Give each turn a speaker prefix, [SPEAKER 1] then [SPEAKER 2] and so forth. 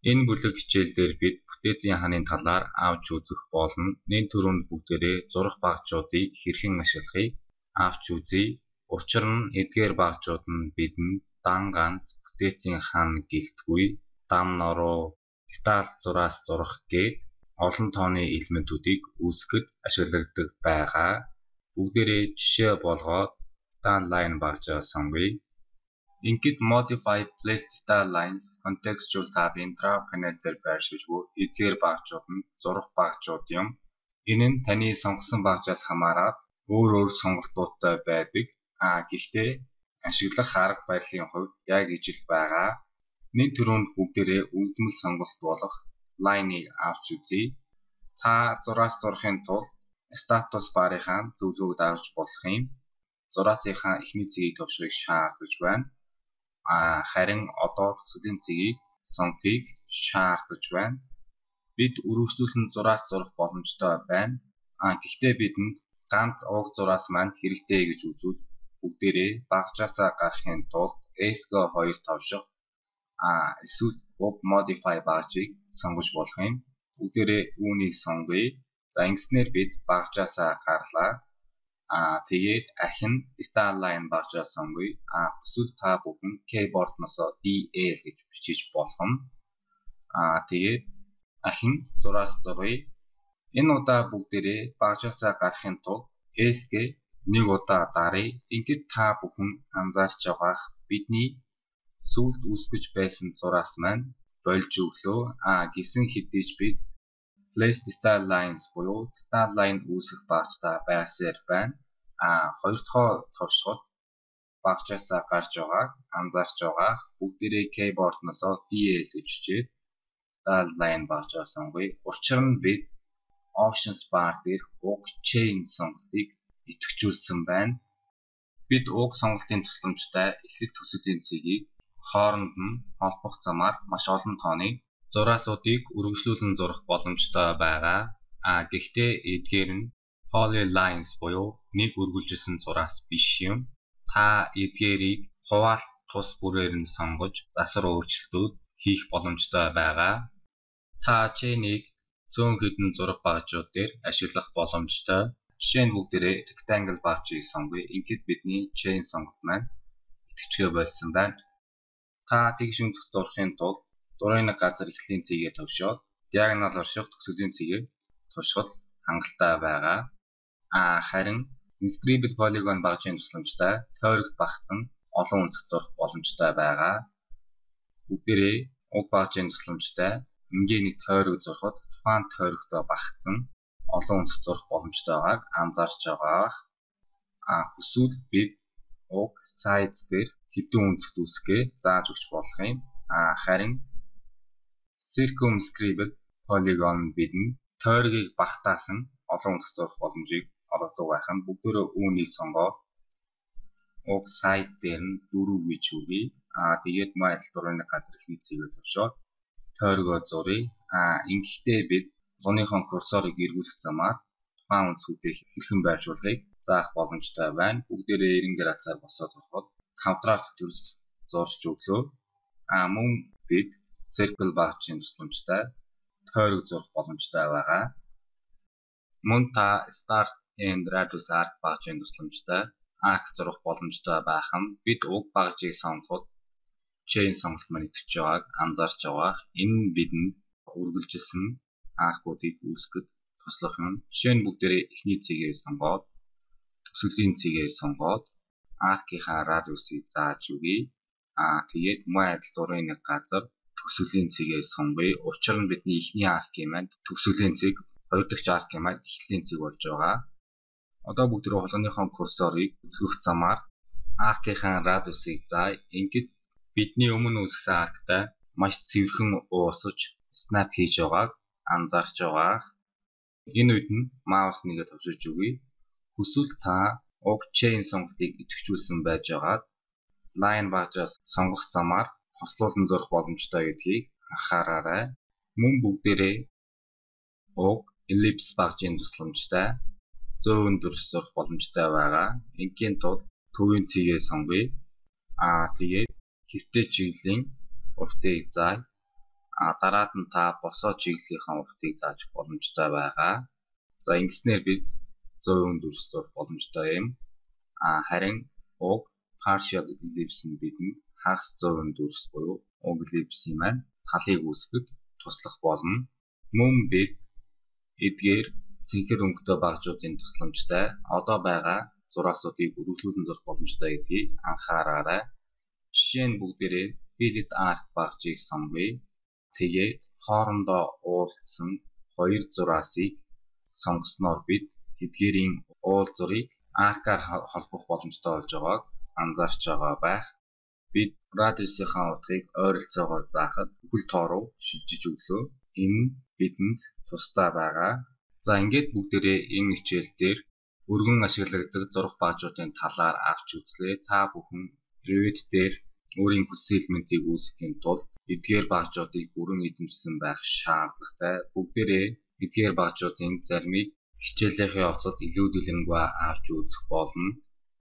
[SPEAKER 1] Энэ бүлэг хичээлдээр бид бүтээцийн хааны талаар авч үзэх болно. Нэн түрүүнд бүгдээрээ зурах багцуудыг хэрхэн ашиглахыг авч үзье. Учир нь эдгээр багцууд нь бидэнд дан ганц бүтээцийн хаан гэлтгүй, дан норуу, деталь зураас зурах гээд олон тооны элементүүдийг үүсгэхэд ашигладаг байгаа. Бүгдээрээ жишээ болгоод detall line багцаа сонгоё. Ингээд Modify Place Detall Lines Contextual tab-ын Draw panel дээр байршижгүй эдгээр багцууд нь зурах багцууд юм. Энэ нь таны сонгосон багцаас хамаарат өөр сонголтуудтай байдаг. Гэхдээ ашиглах арга барилын хувьд яг ижил байгаа. Нэн түрүүнд бүгдээрээ үлдмэл сонголт болох line-ыг авч үзье. Та зураас зурахын тулд статус барынхаа зөвлөгөөг давж болох юм. Зураасынхаа эхний цэгийг товшрыг шаардаж байна. Харин одоо төслийн цэгийг сонгохыг шаардаж байна. Бид үргэлжлүүлэн зураас зурах боломжтой байна. Гэхдээ бидэнд ганц уг зураас маань хэрэгтэй гэж үзвэл бүгдээрээ багцаасаа гарахын тулд ESC2 товших эсвэл уг Modify багцыг сонгож болох юм. Бүгдээрээ үүнийг сонгоё. За ингэснээр бид багцаасаа гарлаа. Тэгээд ахин Detall Line багцаа сонгоё. Эсвэл та бүхэн keyboard-ноос DL гэж бичиж болох нь. Тэгээд ахин зураас зуръя. Энэ удаа бүгдээрээ багцаасаа гарахын тулд ESC нэг удаа даръя. Ингээд та бүхэн анзаарч байгаа бидний сүүлд үүсгэж байсан зураас маань болж өглөө. Гисэн хэдий ч бид Place Detall Lines буюу Detall Line үүсгэх багцтай байсаар байна. Хоёр дахь товшиход багцаасаа гарч байгааг анзаарч байгаа. Бүгдээрээ keyboard-ноос DL гэж бичээд Detall Line багцаа сонгоё. Учир нь бид Options bar дээр уг Chain сонголтыг идэвхжүүлсэн байна. Бид уг сонголтын тусламжтай эхлэл төслийн цэгийг хооронд нь холбох замаар маш олон тооны зураасуудыг үргэлжлүүлэн зурах боломжтой байгаа. Гэхдээ эдгээр нь polylines буюу нэг үргэлжилсэн зураас биш юм. Та эдгээрийг хуваалт тус бүрээр нь сонгож засвар өөрчлөлтүүд хийх боломжтой байгаа. Та chain-ийг зөөн хэдэн зураг багцууд дээр ашиглах боломжтой. Жишээ нь бүгдээрээ rectangle багцыг сонгоё. Ингээд бидний chain сонголт маань идэвхжгээ болсон байна. Та тэгш өнцөг зурахын тулд дурын нэг газар эхлэлийн цэгээ товшоод диагонал орших төслийн цэгээ товшиход хангалттай байгаа. Харин Inscribed Polygon багцын тусламжтай тойрогт багцсан олон өнцөг зурах боломжтой байгаа. Бүгдээрээ уг багцын тусламжтай ингээ нэг тойрог зурхад тухайн тойрогтой багцсан олон өнцөг зурах боломжтой байгааг анзаарч байгаа. Хүсвэл бид уг sides дээр хэдэн өнцөгт үүсгээ зааж өгч болох юм. Харин Circumscribed Polygon бидэнд тойргийг багтаасан олон өнцөг зурах боломжийг олгодог байх нь бүгдөө үүнийг сонгоод уг side дээр нь 4 гэж өгье. Тэгээд майдл дурын газар ихний цэгээ төвшөөд тойргоо зуръя. Ингэхдээ бид луныхон курсорыг эргүүлэх замаар тухайн өнцгүүдийг хэрхэн байршуулахыг заах боломжтой байна. Бүгдээрээ 90 градусаар босоод ороход контраст төрс зурж өглөө. Мөн бид circle багцын тусламжтай тойрог зурах боломжтой байгаа. Мөн та start and radius arc багцын тусламжтай arc зурах боломжтой байх нь бид уг багцыг сонгоход chain сонголт маань идэвхж байгааг анзаарч байгаа. Энэ нь бидэнд үргэлжилсэн аркуудыг үүсгэхэд туслах юм. Жишээ нь бүгдээрээ эхний цэгээ сонгоод төслийн цэгээ сонгоод аркийнхаа радиусыг зааж өгье. Тэгээд майдл дурын нэг газар төслийн цэгээ сонгоё. Учир нь бидний эхний аркийн маань төслийн цэг, хоёр дахь аркийн маань эхлэлийн цэг болж байгаа. Одоо бүгдээрээ холгоныхон курсорыг үзүүлэх замаар аркийнхаа радиусыг заая. Ингээд бидний өмнө үүсгэсэн арктай маш цэвэрхэн уусаж snap хийж байгааг анзаарч байгаа. Энэ үед нь маус нэгээ товшиж өгье. Хүсвэл та уг chain сонголтыг идэвхжүүлсэн байж байгаад line багцаас сонгох замаар хослуулан зурах боломжтой гэдгийг анхаараарай. Мөн бүгдээрээ уг ellipse багцын тусламжтай зөөн дүрс зурах боломжтой байгаа. Ингийн тулд төвийн цэгээ сонгоё. Тэгээд хэвтэй чиглэлийн уртыг заая. Дараад нь та босоо чиглэлийнхаа уртыг зааж боломжтой байгаа. За ингэснээр бид 100% дүрс зурх боломжтой юм. Харин уг partial ellipse нь бидэнд хагас 100% дүрс буюу уг ellipse-ийн маань талыг үүсгэхэд туслах болно. Мөн бид эдгээр цэнхэр өнгөтэй багжуудын тусламжтай одоо байгаа зурагсуудыг үргэлжлүүлэн зурх боломжтой гэдгийг анхаараарай. Жишээ нь бүгдээрээ Philip Arc багжийг сонгоё. Тэгээд хоорондоо уулзсан хоёр зураасыг сонгосноор бид тэдгээрийн уулзурыг аркаар холбох боломжтой болж байгааг анзаарч байгаа байх. Бид радиусынхаа утгыг ойролцоогоор заахад бүхэл тоо руу шилжиж өглөө. Энэ нь бидэнд тустай байгаа. За ингээд бүгдээрээ энэ хичээл дээр өргөн ашиглагддаг зураг багжуудын талаар авч үзлээ. Та бүхэн Revit дээр өөрийн хүссэн элементийг үүсгэхийн тулд эдгээр багжуудыг бүрэн эзэмшсэн байх шаардлагатай. Бүгдээрээ эдгээр багжуудын заримыг хичээлийнхээ оцод илүү дэлгэнгүй авч үзэх болно.